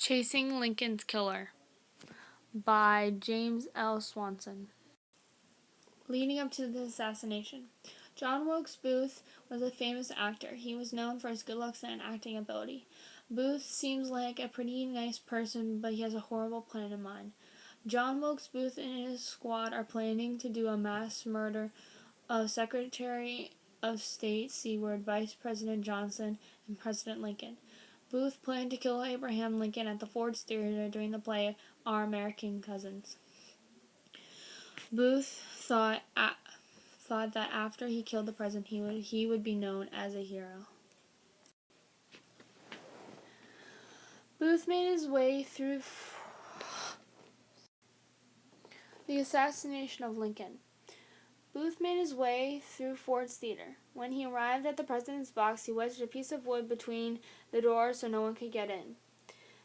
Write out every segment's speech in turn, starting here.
Chasing Lincoln's Killer by James L. Swanson. Leading up to the assassination, John Wilkes Booth was a famous actor. He was known for his good looks and acting ability. Booth seems like a pretty nice person, but he has a horrible plan in mind. John Wilkes Booth and his squad are planning to do a mass murder of Secretary of State Seward, Vice President Johnson, and President Lincoln. Booth planned to kill Abraham Lincoln at the Ford's Theater during the play Our American Cousins. Booth thought that after he killed the president, he would be known as a hero. Booth made his way through the assassination of Lincoln. Booth made his way through Ford's Theater. When he arrived at the president's box, he wedged a piece of wood between the doors so no one could get in.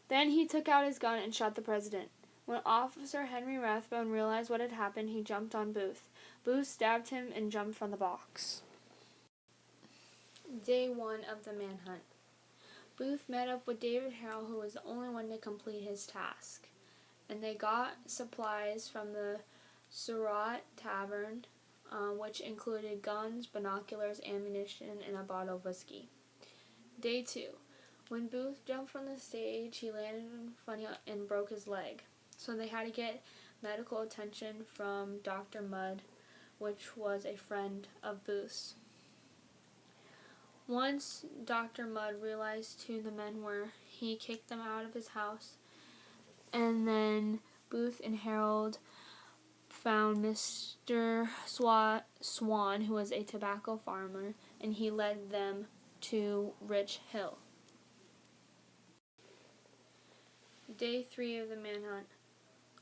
Then he took out his gun and shot the president. When Officer Henry Rathbone realized what had happened, he jumped on Booth. Booth stabbed him and jumped from the box. Day 1 of the manhunt. Booth met up with David Harrell, who was the only one to complete his task, and they got supplies from the Surratt Tavern, which included guns, binoculars, ammunition, and a bottle of whiskey. Day 2. When Booth jumped from the stage, he landed funny and broke his leg, so they had to get medical attention from Dr. Mudd, which was a friend of Booth's. Once Dr. Mudd realized who the men were, he kicked them out of his house, and then Booth and Harold found Mr. Swan, who was a tobacco farmer, and he led them to Rich Hill. Day 3 of the manhunt.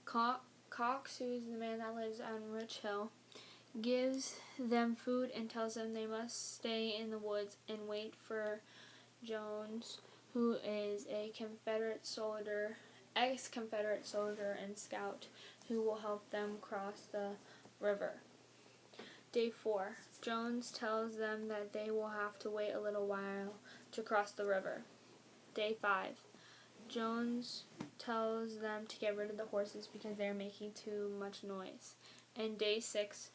Cox, who is the man that lives on Rich Hill, gives them food and tells them they must stay in the woods and wait for Jones, who is a ex-Confederate soldier and scout, who will help them cross the river. Day 4. Jones tells them that they will have to wait a little while to cross the river. Day 5. Jones tells them to get rid of the horses because they're making too much noise. And Day 6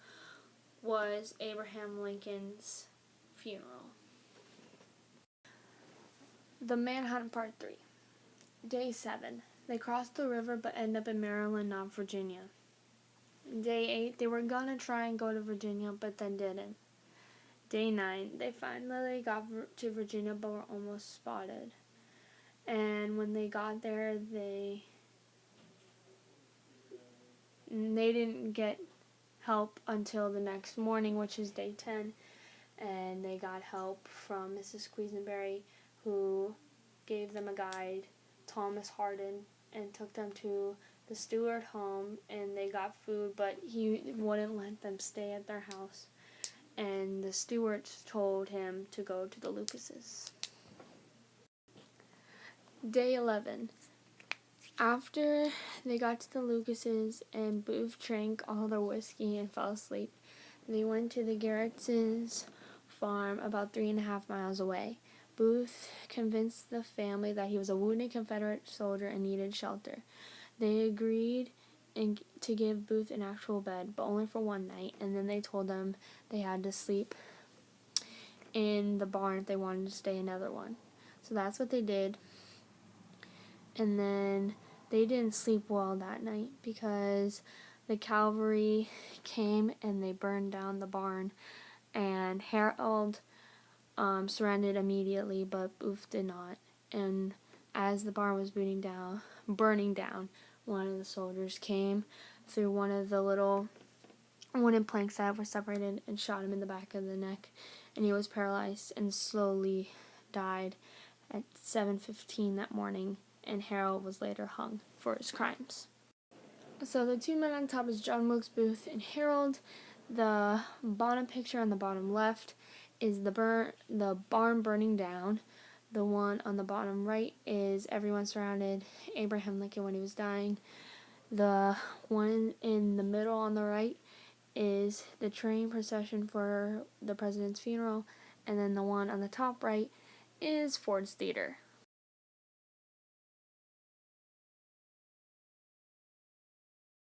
was Abraham Lincoln's funeral. The Manhunt Part 3. Day 7. They crossed the river but end up in Maryland, not Virginia. Day 8. They were gonna try and go to Virginia but then didn't. Day 9. They finally got to Virginia but were almost spotted. And when they got there, they didn't get help until the next morning, which is Day 10, and they got help from Mrs. Quisenberry, who gave them a guide, Thomas Hardin, and took them to the Stewart home, and they got food, but he wouldn't let them stay at their house, and the Stewarts told him to go to the Lucases. Day 11. After they got to the Lucases and Booth drank all their whiskey and fell asleep, they went to the Garretts' farm about 3.5 miles away. Booth convinced the family that he was a wounded Confederate soldier and needed shelter. They agreed to give Booth an actual bed, but only for one night, and then they told them they had to sleep in the barn if they wanted to stay another one. So that's what they did. And then they didn't sleep well that night because the cavalry came and they burned down the barn, and Harold surrendered immediately, but Booth did not. And as the barn was burning down, one of the soldiers came through one of the little wooden planks that were separated and shot him in the back of the neck, and he was paralyzed and slowly died at 7:15 that morning, and Harold was later hung for his crimes. So the two men on top is John Wilkes Booth and Harold. The bottom picture on the bottom left is the barn burning down. The one on the bottom right is everyone surrounded Abraham Lincoln when he was dying. The one in the middle on the right is the train procession for the president's funeral. And then the one on the top right is Ford's Theater.